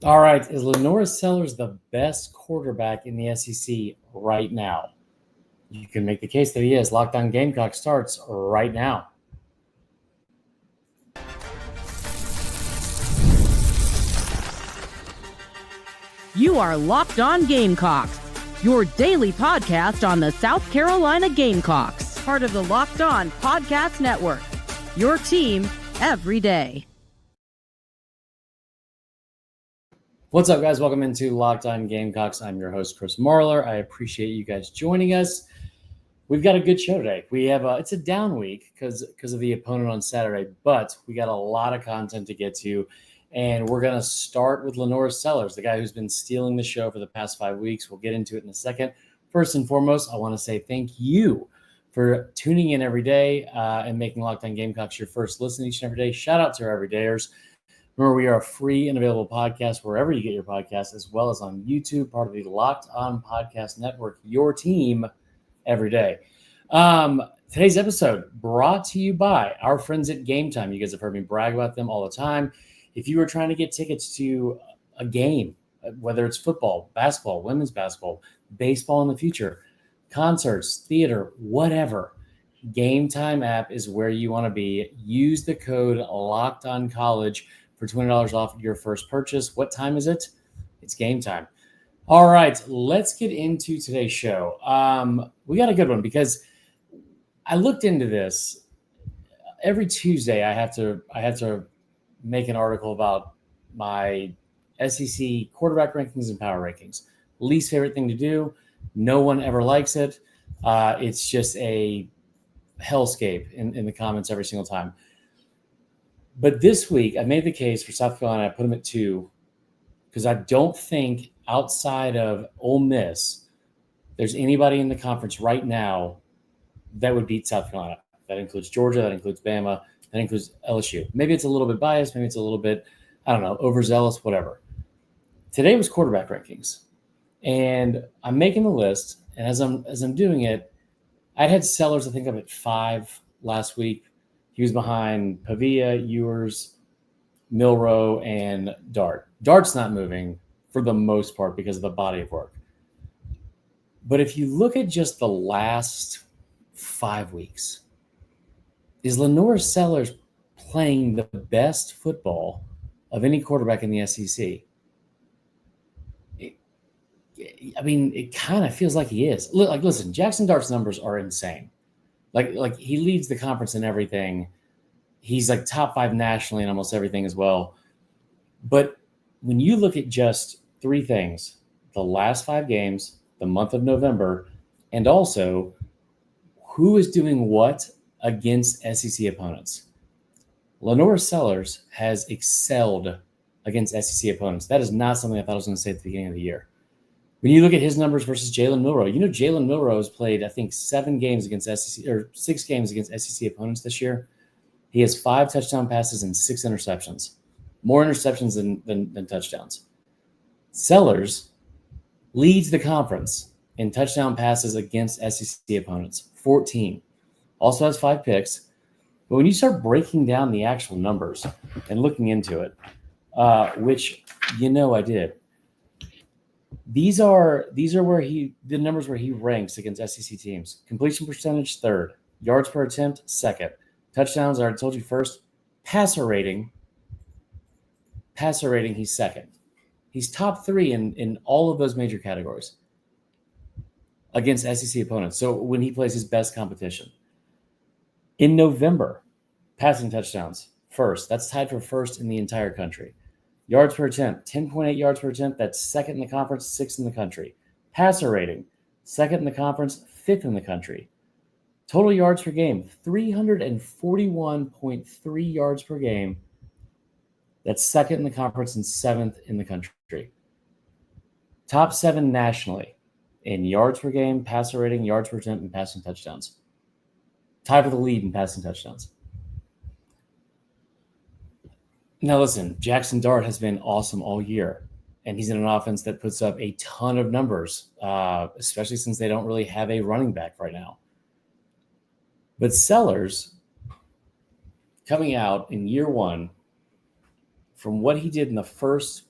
All right, is LaNorris Sellers the best quarterback in the SEC right now? You can make the case that he is. Lockdown Gamecock starts right now. You are Locked On Gamecocks, your daily podcast on the South Carolina Gamecocks, part of the Locked On Podcast Network. Your team every day. What's up, guys? Welcome into Locked On Gamecocks. I'm your host, Chris Marler. I appreciate you guys joining us. We've got a good show today. We have it's a down week because of the opponent on Saturday, but we got a lot of content to get to. And we're going to start with LaNorris Sellers, the guy who's been stealing the show for the past 5 weeks. We'll get into it in a second. First and foremost, I want to say thank you for tuning in every day and making Locked On Gamecocks your first listen each and every day. Shout out to our everydayers. Remember, we are a free and available podcast wherever you get your podcasts, as well as on YouTube, part of the Locked On Podcast Network, your team every day. Today's episode brought to you by our friends at Game Time. You guys have heard me brag about them all the time. If you are trying to get tickets to a game, whether it's football, basketball, women's basketball, baseball in the future, concerts, theater, whatever, Game Time app is where you want to be. Use the code LOCKEDONCollege for $20 off your first purchase. What time is it? It's game time. All right, let's get into today's show. We got a good one because I looked into this. Every Tuesday, I have to make an article about my SEC quarterback rankings and power rankings. Least favorite thing to do. No one ever likes it. It's just a hellscape in the comments every single time. But this week, I made the case for South Carolina. I put them at 2 because I don't think outside of Ole Miss, there's anybody in the conference right now that would beat South Carolina. That includes Georgia. That includes Bama. That includes LSU. Maybe it's a little bit biased. Maybe it's a little bit, I don't know, overzealous, whatever. Today was quarterback rankings. And I'm making the list. And as I'm doing it, I'd had Sellers, I think, up at 5 last week. He was behind Pavia, Ewers, Milroe, and Dart. Dart's not moving for the most part because of the body of work. But if you look at just the last 5 weeks, is LaNorris Sellers playing the best football of any quarterback in the SEC? It kind of feels like he is. Listen, Jackson Dart's numbers are insane. Like he leads the conference in everything. He's like top 5 nationally in almost everything as well. But when you look at just 3 things, the last 5 games, the month of November, and also who is doing what against SEC opponents, LaNorris Sellers has excelled against SEC opponents. That is not something I thought I was going to say at the beginning of the year. When you look at his numbers versus Jalen Milroe, Jalen Milroe has played, I think, 7 games against SEC or 6 games against SEC opponents this year. He has 5 touchdown passes and 6 interceptions, more interceptions than touchdowns. Sellers leads the conference in touchdown passes against SEC opponents, 14. Also has 5 picks. But when you start breaking down the actual numbers and looking into it, which I did, these are where the numbers where he ranks against SEC teams. Completion percentage, 3rd. Yards per attempt, 2nd. Touchdowns, I already told you, 1st. Passer rating, he's 2nd. He's top 3 in all of those major categories against SEC opponents. So when he plays his best competition. In November, passing touchdowns, 1st. That's tied for 1st in the entire country. Yards per attempt, 10.8 yards per attempt. That's 2nd in the conference, 6th in the country. Passer rating, 2nd in the conference, 5th in the country. Total yards per game, 341.3 yards per game. That's 2nd in the conference and 7th in the country. Top 7 nationally in yards per game, passer rating, yards per attempt, and passing touchdowns. Tied for the lead in passing touchdowns. Now listen, Jackson Dart has been awesome all year, and he's in an offense that puts up a ton of numbers, especially since they don't really have a running back right now. But Sellers, coming out in year 1, from what he did in the first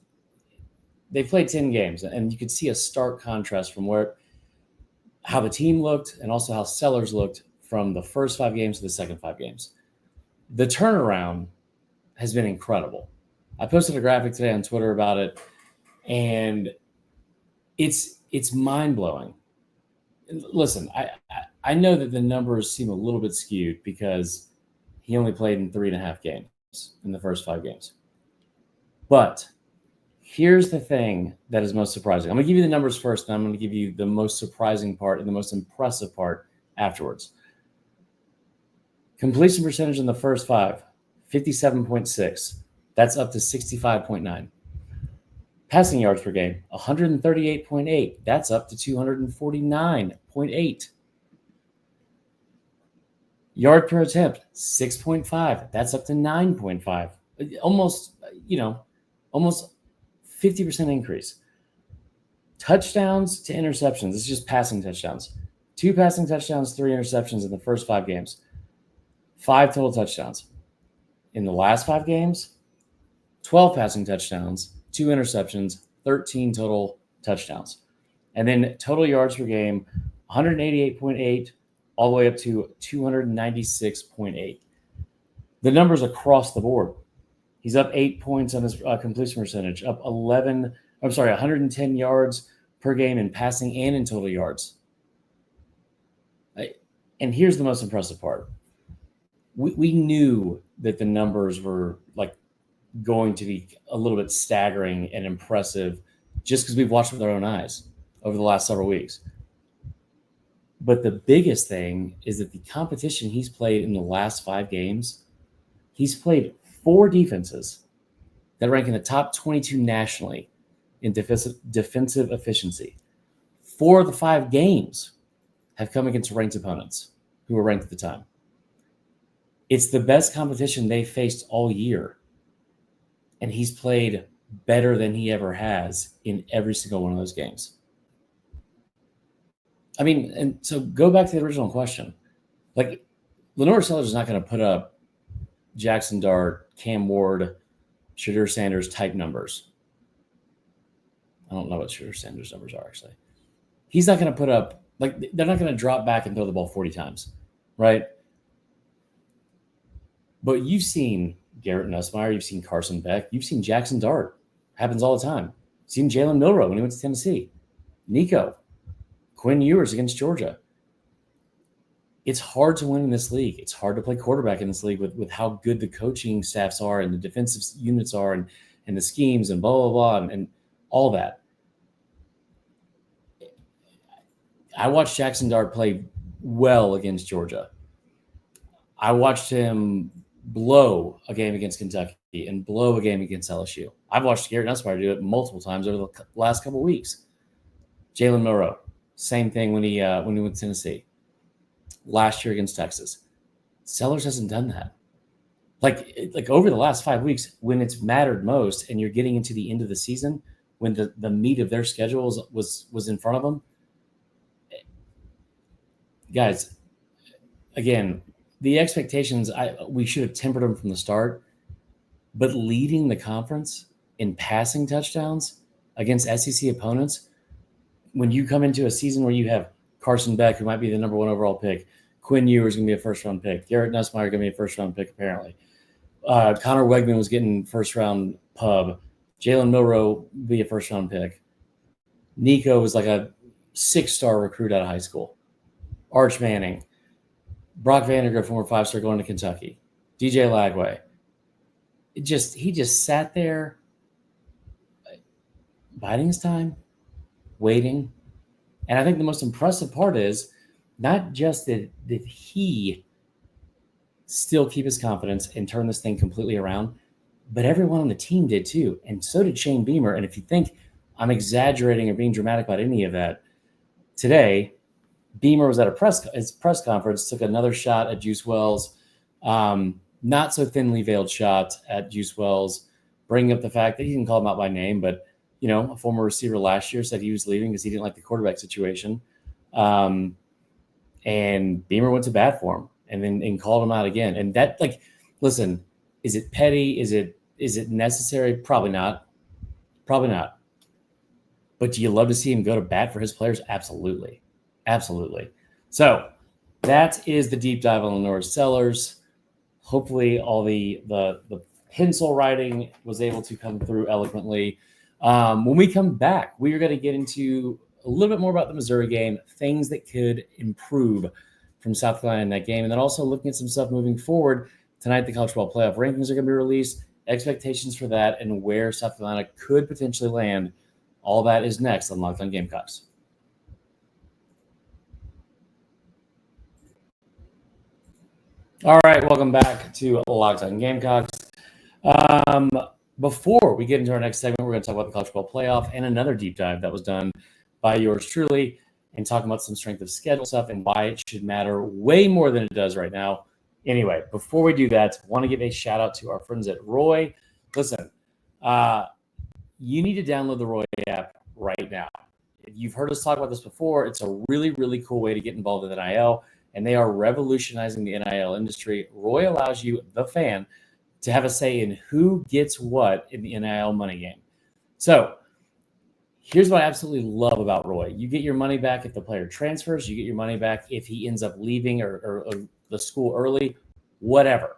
they played 10 games, and you could see a stark contrast from how the team looked and also how Sellers looked from the first 5 games to the second 5 games. The turnaround has been incredible. I posted a graphic today on Twitter about it, and it's mind-blowing. Listen, I know that the numbers seem a little bit skewed because he only played in 3.5 games in the first 5 games. But here's the thing that is most surprising. I'm going to give you the numbers first, and I'm going to give you the most surprising part and the most impressive part afterwards. Completion percentage in the first 5, 57.6. That's up to 65.9. Passing yards per game, 138.8. That's up to 249.8. Yard per attempt, 6.5. That's up to 9.5. Almost 50% increase. Touchdowns to interceptions. It's just passing touchdowns. 2 passing touchdowns, 3 interceptions in the first 5 games. 5 total touchdowns. In the last 5 games, 12 passing touchdowns, 2 interceptions, 13 total touchdowns. And then total yards per game, 188.8 all the way up to 296.8. The numbers across the board. He's up 8 points on his completion percentage, up 110 yards per game in passing and in total yards. And here's the most impressive part. We knew that the numbers were going to be a little bit staggering and impressive just because we've watched with our own eyes over the last several weeks. But the biggest thing is that the competition he's played in the last 5 games, he's played 4 defenses that rank in the top 22 nationally in defensive efficiency. 4 of the 5 games have come against ranked opponents who were ranked at the time. It's the best competition they faced all year. And he's played better than he ever has in every single one of those games. I mean, and so go back to the original question. LaNorris Sellers is not going to put up Jackson Dart, Cam Ward, Shadur Sanders type numbers. I don't know what Shadur Sanders numbers are, actually. He's not going to put up, they're not going to drop back and throw the ball 40 times, right? But you've seen Garrett Nussmeier, you've seen Carson Beck, you've seen Jackson Dart. Happens all the time. You've seen Jalen Milroe when he went to Tennessee. Nico, Quinn Ewers against Georgia. It's hard to win in this league. It's hard to play quarterback in this league with how good the coaching staffs are and the defensive units are and the schemes and blah, blah, blah, and all that. I watched Jackson Dart play well against Georgia. I watched him blow a game against Kentucky and blow a game against LSU. I've watched Garrett Nussmeier do it multiple times over the last couple of weeks. Jalen Milroe, same thing when he went to Tennessee. Last year against Texas. Sellers hasn't done that. Like over the last 5 weeks, when it's mattered most and you're getting into the end of the season, when the meat of their schedule was in front of them. Guys, again, the expectations, we should have tempered them from the start, but leading the conference in passing touchdowns against SEC opponents, when you come into a season where you have Carson Beck, who might be the number 1 overall pick, Quinn Ewers going to be a first-round pick, Garrett Nussmeier going to be a first-round pick, apparently. Connor Wegman was getting first-round pub. Jalen Milroe be a first-round pick. Nico was like a 6-star recruit out of high school. Arch Manning. Brock Vandergrift, former 5-star going to Kentucky. DJ Lagway. He just sat there biding his time, waiting. And I think the most impressive part is not just that he still keep his confidence and turn this thing completely around, but everyone on the team did too. And so did Shane Beamer. And if you think I'm exaggerating or being dramatic about any of that, today, Beamer was at his press conference, took another shot at Juice Wells, not so thinly veiled shot at Juice Wells, bringing up the fact that he didn't call him out by name, but a former receiver last year said he was leaving because he didn't like the quarterback situation. And Beamer went to bat for him and called him out again. And that, listen, is it petty? Is it necessary? Probably not. Probably not. But do you love to see him go to bat for his players? Absolutely. Absolutely. So that is the deep dive on LaNorris Sellers. Hopefully all the pencil writing was able to come through eloquently. When we come back, we are going to get into a little bit more about the Missouri game, things that could improve from South Carolina in that game, and then also looking at some stuff moving forward. Tonight, the college football playoff rankings are going to be released, expectations for that, and where South Carolina could potentially land. All that is next on Locked On Gamecocks. All right, welcome back to Locked On Gamecocks. Before we get into our next segment, we're going to talk about the college football playoff and another deep dive that was done by yours truly, and talking about some strength of schedule stuff and why it should matter way more than it does right now. Anyway, before we do that, I want to give a shout out to our friends at Roy. Listen, you need to download the Roy app right now. If you've heard us talk about this before, it's a really, really cool way to get involved in NIL, and they are revolutionizing the NIL industry. Roy allows you, the fan, to have a say in who gets what in the NIL money game. So here's what I absolutely love about Roy. You get your money back if the player transfers. You get your money back if he ends up leaving or the school early, whatever.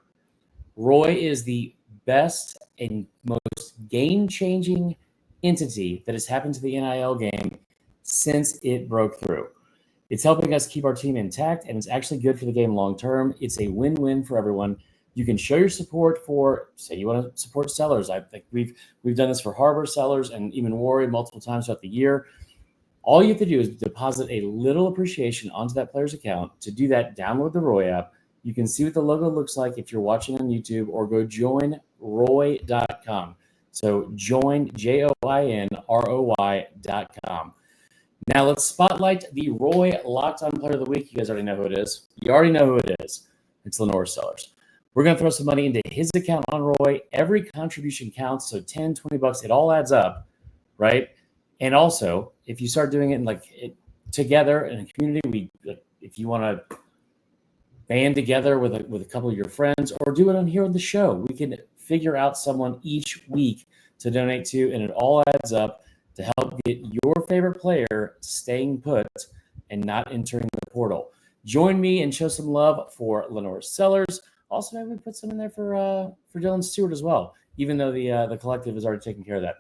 Roy is the best and most game-changing entity that has happened to the NIL game since it broke through. It's helping us keep our team intact, and it's actually good for the game long-term. It's a win-win for everyone. You can show your support for, say you want to support Sellers. I think we've done this for Harbor, Sellers, and even Warrior multiple times throughout the year. All you have to do is deposit a little appreciation onto that player's account. To do that, download the Roy app. You can see what the logo looks like if you're watching on YouTube, or go joinroy.com. So join, JOINROY.com. Now let's spotlight the Roy Locked On Player of the Week. You guys already know who it is. You already know who it is. It's LaNorris Sellers. We're going to throw some money into his account on Roy. Every contribution counts, so 10, 20 bucks, it all adds up, right? And also, if you start doing it together in a community, if you want to band together with a couple of your friends, or do it on here on the show, we can figure out someone each week to donate to, and it all adds up to help get your favorite player staying put and not entering the portal. Join me and show some love for LaNorris Sellers. Also, maybe we put some in there for Dylan Stewart as well, even though the collective is already taking care of that.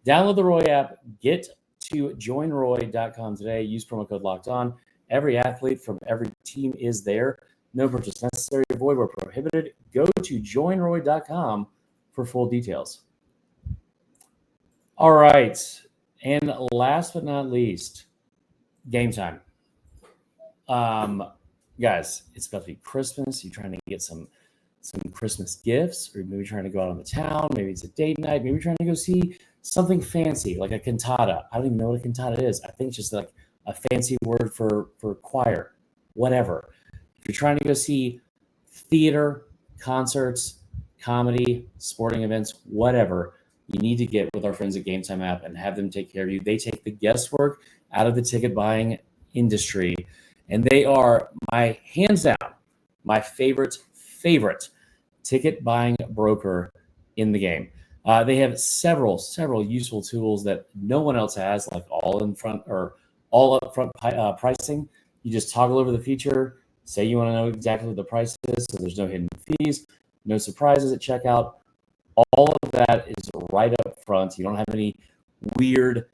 Download the Roy app. Get to joinroy.com today. Use promo code Locked On. Every athlete from every team is there. No purchase necessary. Void where prohibited. Go to joinroy.com for full details. All right. And last but not least, game time. Guys, it's about to be Christmas. You're trying to get some Christmas gifts, or maybe trying to go out on the town. Maybe it's a date night. Maybe trying to go see something fancy, like a cantata. I don't even know what a cantata is. I think it's just like a fancy word for choir, whatever. If you're trying to go see theater, concerts, comedy, sporting events, whatever, you need to get with our friends at Game Time app and have them take care of you. They take the guesswork out of the ticket buying industry, and they are hands down my favorite ticket buying broker in the game. They have several useful tools that no one else has, like all upfront pricing. You just toggle over the feature, say you want to know exactly what the price is, so there's no hidden fees, no surprises at checkout. All of that is right up front. You don't have any weird,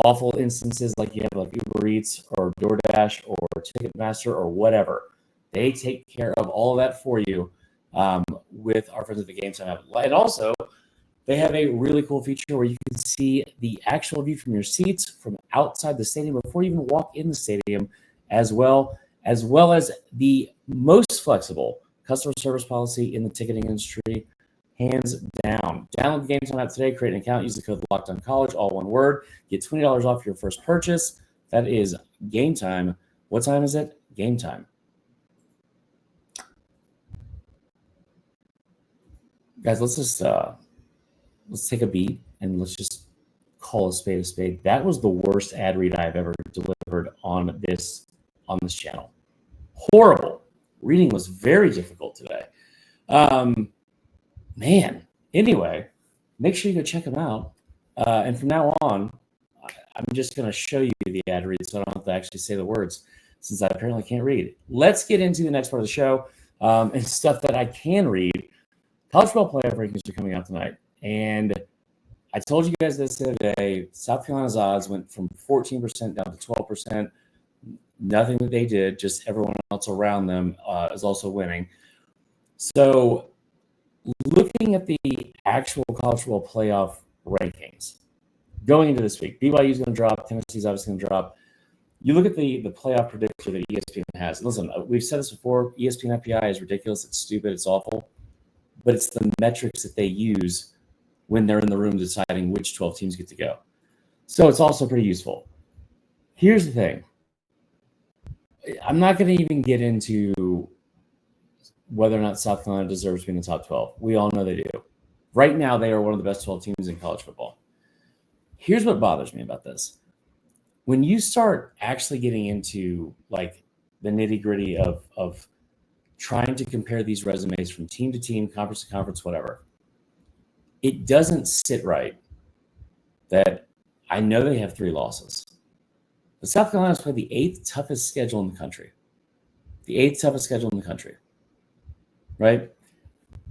awful instances like you have like Uber Eats or DoorDash or Ticketmaster or whatever. They take care of all of that for you with our friends at the Game Time app. And also, they have a really cool feature where you can see the actual view from your seats from outside the stadium before you even walk in the stadium, as well as the most flexible customer service policy in the ticketing industry, hands down. Download the Game Time app today, create an account, use the code LOCKEDONCollege, all one word. Get $20 off your first purchase. That is Game Time. What time is it? Game Time. Guys, let's take a beat and let's just call a spade a spade. That was the worst ad read I've ever delivered on this channel. Horrible. Reading was very difficult today. Man. Anyway, make sure you go check them out. And from now on, I'm just going to show you the ad read so I don't have to actually say the words since I apparently can't read. Let's get into the next part of the show and stuff that I can read. College football playoff rankings are coming out tonight. And I told you guys this the other day. South Carolina's odds went from 14% down to 12%. Nothing that they did, just everyone else around them is also winning. So looking at the actual college football playoff rankings going into this week, BYU is going to drop. Tennessee's obviously going to drop. You look at the playoff predictor that ESPN has. Listen, we've said this before. ESPN FPI is ridiculous. It's stupid. It's awful. But it's the metrics that they use when they're in the room deciding which 12 teams get to go. So it's also pretty useful. Here's the thing. I'm not going to even get into whether or not South Carolina deserves to be in the top 12. We all know they do. Right now, they are one of the best 12 teams in college football. Here's what bothers me about this. When you start actually getting into like the nitty-gritty of trying to compare these resumes from team to team, conference to conference, whatever, it doesn't sit right that I know they have 3 losses. But South Carolina's played the 8th toughest schedule in the country. The 8th toughest schedule in the country. Right?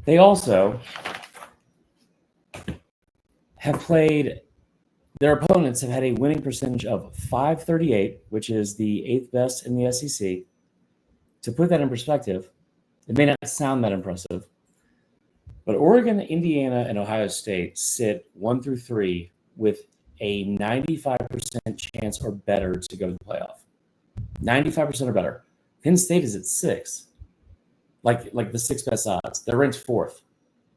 They also have played, their opponents have had a winning percentage of .538, which is the 8th best in the SEC. To put that in perspective, it may not sound that impressive, but Oregon, Indiana, and Ohio State sit 1 through 3 with a 95% chance or better to go to the playoff. 95% or better. Penn State is at 6. Like the 6th best odds. They're ranked 4th.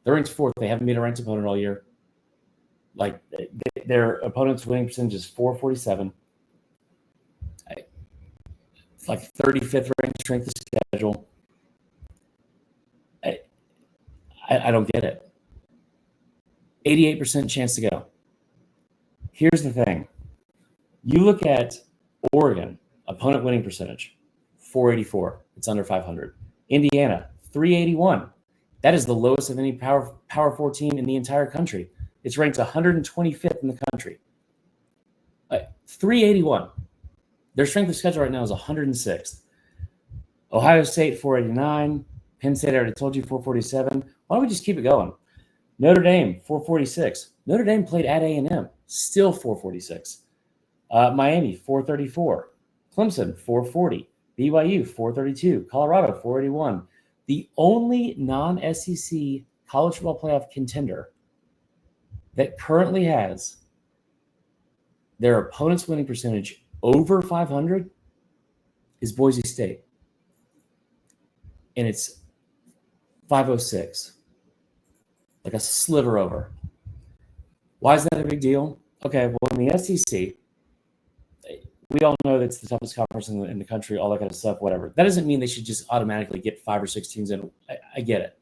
They haven't beat a ranked opponent all year. Like their opponent's winning percentage is .447. It's like 35th ranked strength of schedule. I don't get it. 88% chance to go. Here's the thing. You look at Oregon, opponent winning percentage, .484. It's under 500. Indiana, .381. That is the lowest of any Power 4 team in the entire country. It's ranked 125th in the country. .381. Their strength of schedule right now is 106th. Ohio State, .489. Penn State, I already told you, .447. Why don't we just keep it going? Notre Dame, .446. Notre Dame played at A&M, still .446. Miami, .434. Clemson, .440. BYU, .432. Colorado, .481. The only non-SEC college football playoff contender that currently has their opponent's winning percentage over 500 is Boise State. And it's .506. Like a sliver over. Why is that a big deal? Okay, well, in the SEC, we all know that's the toughest conference in the country, all that kind of stuff, whatever. That doesn't mean they should just automatically get 5 or 6 teams in. I get it.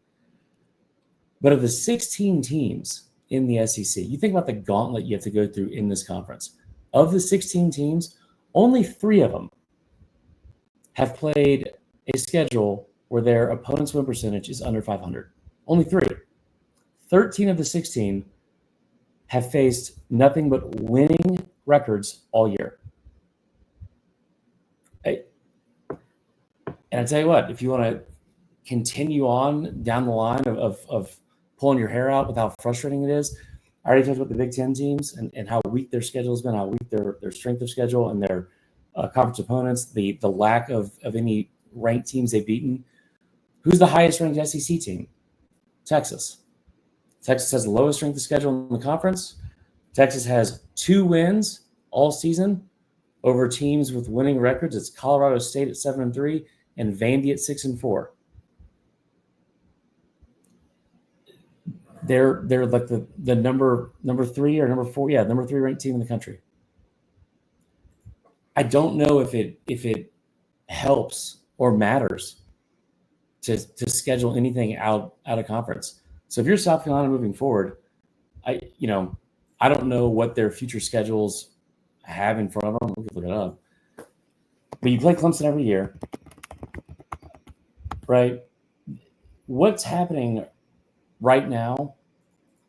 But of the 16 teams in the SEC, you think about the gauntlet you have to go through in this conference. Of the 16 teams, only 3 of them have played a schedule where their opponent's win percentage is under 500. Only 3. 13 of the 16 have faced nothing but winning records all year. And I tell you what, if you want to continue on down the line of pulling your hair out with how frustrating it is, I already talked about the Big Ten teams and how weak their schedule has been, how weak their strength of schedule and their conference opponents, the lack of any ranked teams they've beaten. Who's the highest ranked SEC team? Texas. Texas has the lowest strength of schedule in the conference. Texas has 2 wins all season over teams with winning records. It's Colorado State at 7-3 and Vandy at 6-4. They're like the number 3 or number 4, number 3 ranked team in the country. I don't know if it helps or matters to schedule anything out of conference. So if you're South Carolina moving forward, I don't know what their future schedules have in front of them. We could look it up. But you play Clemson every year, right? What's happening right now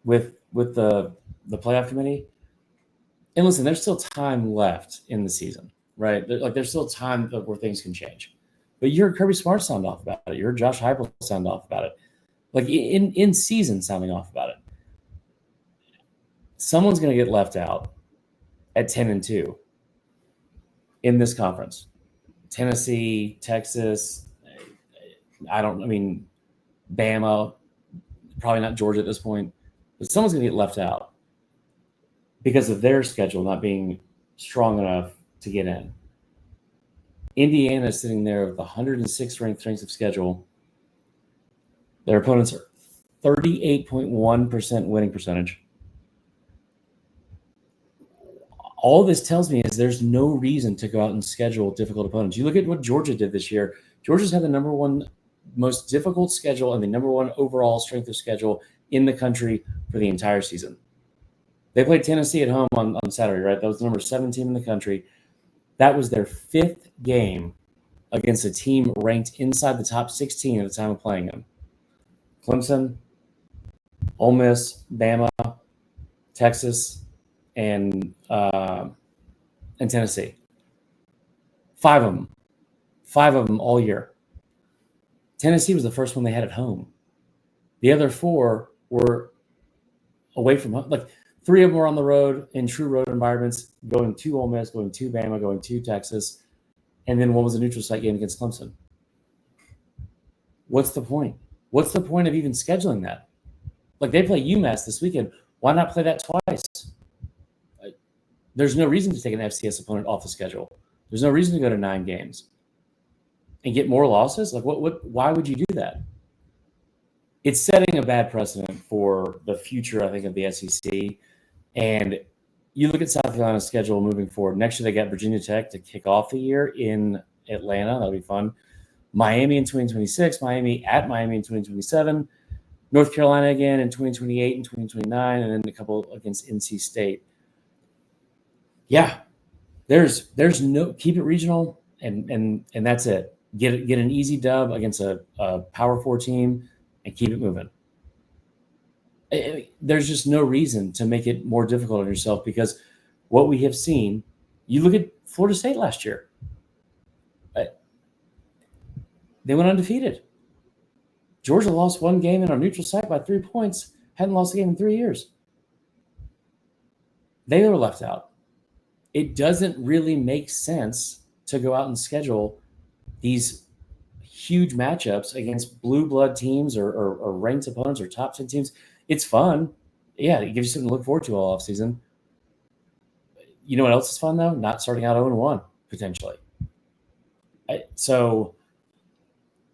with the playoff committee? And listen, there's still time left in the season, right? There's still time where things can change. But you heard Kirby Smart sound off about it. You heard Josh Heupel sound off about it. Like in season sounding off about it. Someone's going to get left out at 10-2 in this conference. Tennessee, Texas, Bama, probably not Georgia at this point, but someone's going to get left out because of their schedule not being strong enough to get in. Indiana is sitting there with the 106th ranked strength of schedule. Their opponents are 38.1% winning percentage. All this tells me is there's no reason to go out and schedule difficult opponents. You look at what Georgia did this year. Georgia's had the number one most difficult schedule and the number one overall strength of schedule in the country for the entire season. They played Tennessee at home on Saturday, right? That was the number 7 team in the country. That was their 5th game against a team ranked inside the top 16 at the time of playing them. Clemson, Ole Miss, Bama, Texas, and Tennessee. 5 of them. 5 of them all year. Tennessee was the first one they had at home. The other 4 were away from home. Like 3 of them were on the road in true road environments, going to Ole Miss, going to Bama, going to Texas, and then one was a neutral site game against Clemson. What's the point? What's the point of even scheduling that? Like they play UMass this weekend. Why not play that twice? There's no reason to take an FCS opponent off the schedule. There's no reason to go to 9 games and get more losses. Like why would you do that? It's setting a bad precedent for the future, I think, of the SEC. And you look at South Carolina's schedule moving forward. Next year, they got Virginia Tech to kick off the year in Atlanta. That'll be fun. Miami in 2026, Miami in 2027, North Carolina again in 2028 and 2029, and then a couple against NC State. Yeah, there's no, keep it regional, and that's it. Get an easy dub against a Power 4 team and keep it moving. There's just no reason to make it more difficult on yourself because what we have seen, you look at Florida State last year. They went undefeated. Georgia lost 1 game in our neutral site by 3 points, hadn't lost a game in 3 years. They were left out. It doesn't really make sense to go out and schedule these huge matchups against blue blood teams or ranked opponents or top 10 teams. It's fun. Yeah, it gives you something to look forward to all offseason. You know what else is fun, though? Not starting out 0-1, potentially. So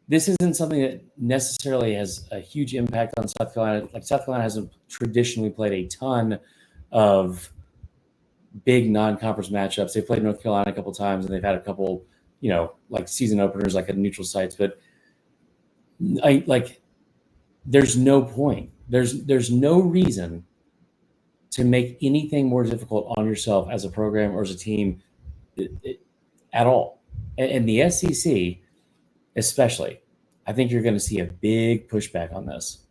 this isn't something that necessarily has a huge impact on South Carolina. Like South Carolina hasn't traditionally played a ton of big non-conference matchups. They've played North Carolina a couple times, and they've had a couple, like season openers, like at neutral sites. But there's no point. There's no reason to make anything more difficult on yourself as a program or as a team at all. And the SEC, especially, I think you're going to see a big pushback on this.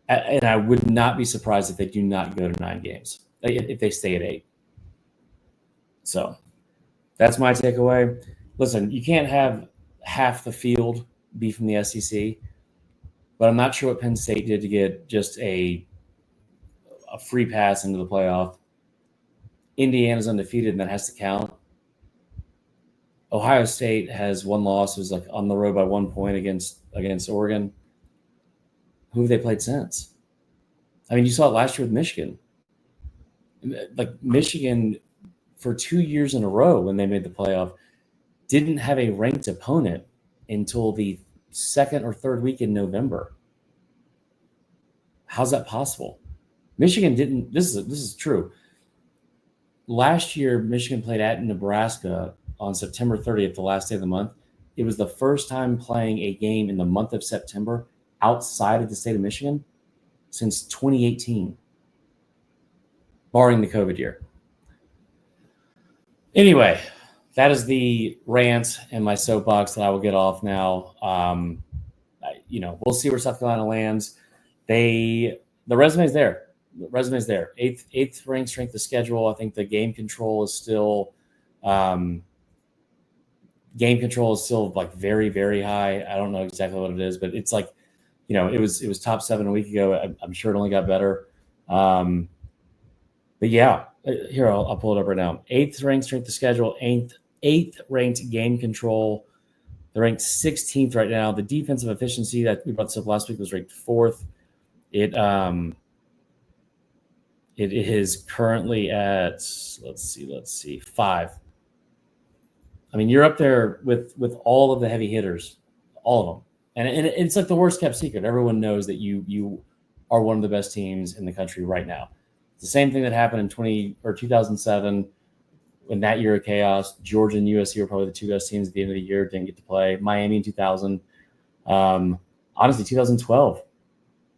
And I would not be surprised if they do not go to 9 games, if they stay at 8. So that's my takeaway. Listen, you can't have half the field be from the SEC, but I'm not sure what Penn State did to get just a free pass into the playoff. Indiana's undefeated, and that has to count. Ohio State has 1 loss. It was like on the road by 1 point against Oregon. Who have they played since? I mean, you saw it last year with Michigan. Like Michigan, for 2 years in a row when they made the playoff, didn't have a ranked opponent until the 2nd or 3rd week in November. How's that possible? Michigan didn't. This is true. Last year, Michigan played at Nebraska on September 30th, the last day of the month. It was the first time playing a game in the month of September outside of the state of Michigan since 2018, barring the COVID year. Anyway, that is the rant and my soapbox that I will get off now. We'll see where South Carolina lands. The resume's there. resume's there. Eighth ranked strength of schedule. I think the game control is still like very, very high. I don't know exactly what it is, but it's like, it was top 7 a week ago. I'm sure it only got better. But yeah, here, I'll pull it up right now. 8th ranked strength of schedule, 8th ranked game control. They're ranked 16th right now. The defensive efficiency that we brought this up last week was ranked 4th. It is currently at, let's see, 5. I mean, you're up there with all of the heavy hitters, all of them. And it's like the worst kept secret. Everyone knows that you are one of the best teams in the country right now. It's the same thing that happened in 2007 in that year of chaos. Georgia and USC were probably the 2 best teams at the end of the year, didn't get to play. Miami in 2000. Honestly, 2012.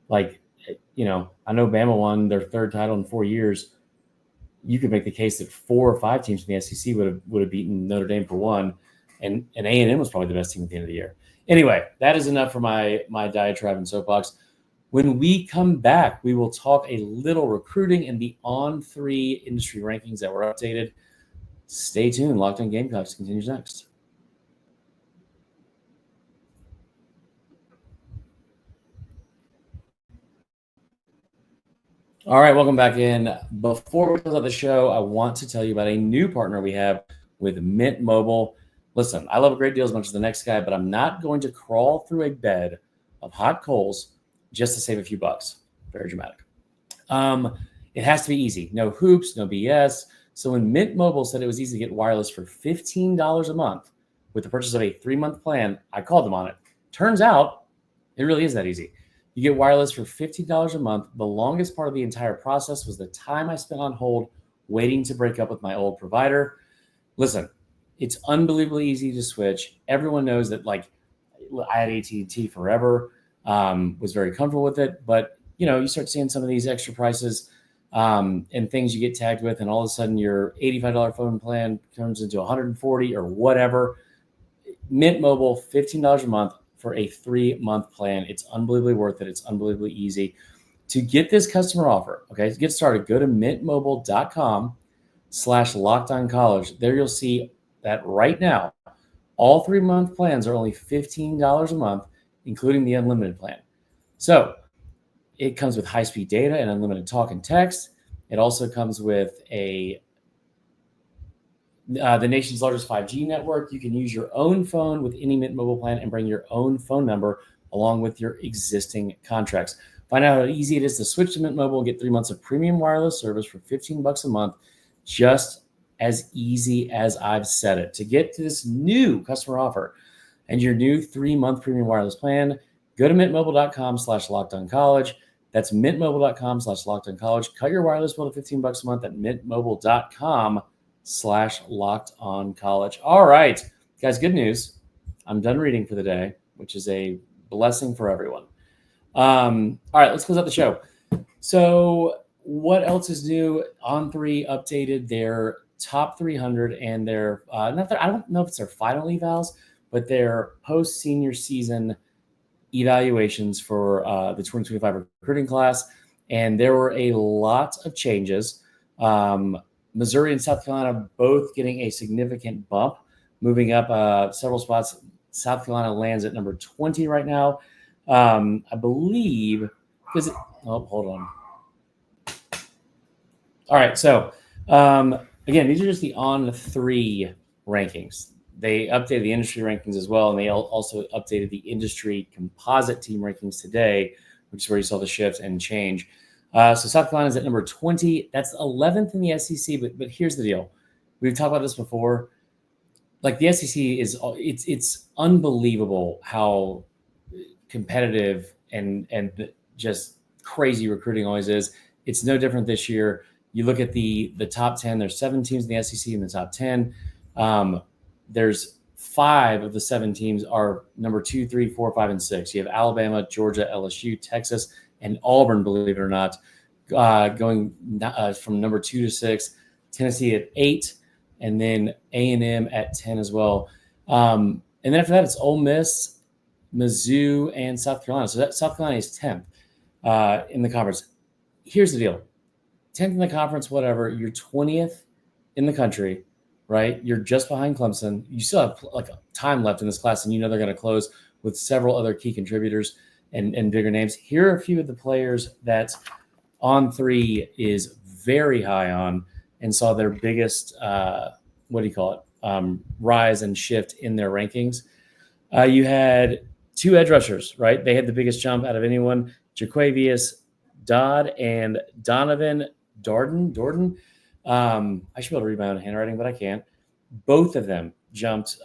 Like, I know Bama won their 3rd title in 4 years. You could make the case that 4 or 5 teams from the SEC would have beaten Notre Dame for one, and A&M was probably the best team at the end of the year. Anyway, that is enough for my diatribe and soapbox. When we come back, we will talk a little recruiting and the On3 industry rankings that were updated. Stay tuned. Locked On Gamecocks continues next. All right, welcome back in. Before we close out the show, I want to tell you about a new partner we have with Mint Mobile. Listen, I love a great deal as much as the next guy, but I'm not going to crawl through a bed of hot coals just to save a few bucks. Very dramatic. It has to be easy. No hoops, no BS. So when Mint Mobile said it was easy to get wireless for $15 a month with the purchase of a 3-month plan, I called them on it. Turns out it really is that easy. You get wireless for $15 a month. The longest part of the entire process was the time I spent on hold waiting to break up with my old provider. Listen, it's unbelievably easy to switch. Everyone knows that, like, I had AT&T forever, was very comfortable with it. But, you start seeing some of these extra prices and things you get tagged with, and all of a sudden your $85 phone plan turns into $140 or whatever. Mint Mobile, $15 a month for a 3-month plan. It's unbelievably worth it. It's unbelievably easy. To get this customer offer, okay, to get started, go to mintmobile.com/lockedoncollege. There you'll see that right now, all 3-month plans are only $15 a month, including the unlimited plan. So it comes with high-speed data and unlimited talk and text. It also comes with the nation's largest 5G network. You can use your own phone with any Mint Mobile plan and bring your own phone number along with your existing contracts. Find out how easy it is to switch to Mint Mobile and get 3 months of premium wireless service for $15 a month, just as easy as I've said it. To get to this new customer offer and your new 3-month premium wireless plan, go to mintmobile.com/lockedoncollege. That's mintmobile.com/lockedoncollege. Cut your wireless bill to $15 a month at mintmobile.com/lockedoncollege. All right, guys, good news. I'm done reading for the day, which is a blessing for everyone. All right, let's close out the show. So what else is new? On3 updated their top 300 and their, I don't know if it's their final evals, but their post-senior season evaluations for the 2025 recruiting class. And there were a lot of changes. Missouri and South Carolina both getting a significant bump, moving up several spots. South Carolina lands at number 20 right now. I believe, hold on. All right, so again, these are just the On3 rankings. They updated the industry rankings as well, and they also updated the industry composite team rankings today, which is where you saw the shift and change. So South Carolina is at number 20. That's 11th in the SEC, but here's the deal. We've talked about this before. Like, the SEC it's unbelievable how competitive and just crazy recruiting always is. It's no different this year. You look at the top 10, there's 7 teams in the SEC in the top 10. There's 5 of the 7 teams are number 2, 3, 4, 5, and 6. You have Alabama, Georgia, LSU, Texas, and Auburn, believe it or not, going from number 2 to 6. Tennessee at 8, and then A&M at 10 as well. And then after that, it's Ole Miss, Mizzou, and South Carolina. So that South Carolina is 10th in the conference. Here's the deal. 10th in the conference, whatever. You're 20th in the country, right? You're just behind Clemson. You still have like time left in this class, and they're going to close with several other key contributors and bigger names. Here are a few of the players that On3 is very high on and saw their biggest, rise and shift in their rankings. You had 2 edge rushers, right? They had the biggest jump out of anyone, Jaquavius Dodd and Donovan Dorden. I should be able to read my own handwriting, but I can't. Both of them jumped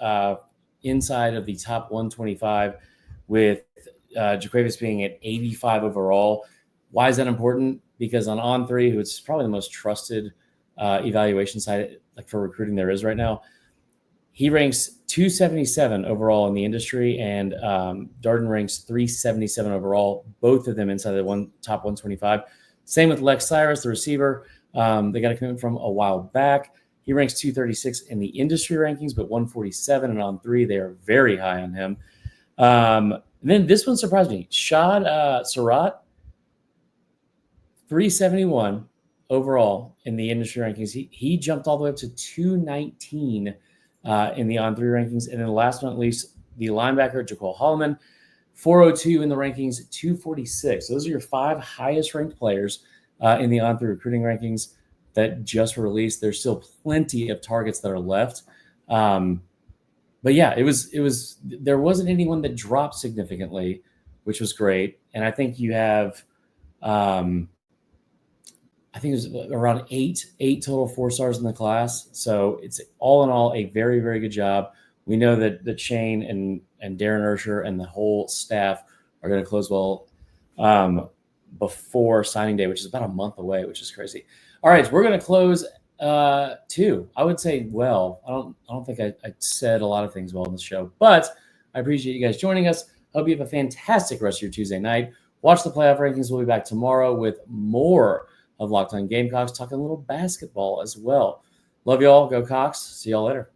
inside of the top 125, with Jaquavius being at 85 overall. Why is that important? Because on On3, who is probably the most trusted evaluation site like for recruiting there is right now, he ranks 277 overall in the industry, and Darden ranks 377 overall, both of them inside the top 125. Same with Lex Cyrus, the receiver. They got a commitment from a while back. He ranks 236 in the industry rankings, but 147 and On3. They are very high on him. And then this one surprised me. Shad Surratt, 371 overall in the industry rankings. He jumped all the way up to 219 in the On3 rankings. And then last but not least, the linebacker, Jaquel Holloman, 402 in the rankings, 246. Those are your 5 highest ranked players in the On3 recruiting rankings that just were released. There's still plenty of targets that are left. But yeah, there wasn't anyone that dropped significantly, which was great. And I think you have, I think it was around eight total 4-stars in the class. So it's all in all a very, very good job. We know that Shane and Darren Ursher and the whole staff are going to close well before signing day, which is about a month away, which is crazy. All right, we're going to close too. I would say well. I don't think I said a lot of things well in this show, but I appreciate you guys joining us. Hope you have a fantastic rest of your Tuesday night. Watch the playoff rankings. We'll be back tomorrow with more of Locked On Gamecocks, talking a little basketball as well. Love you all. Go Cox. See y'all later.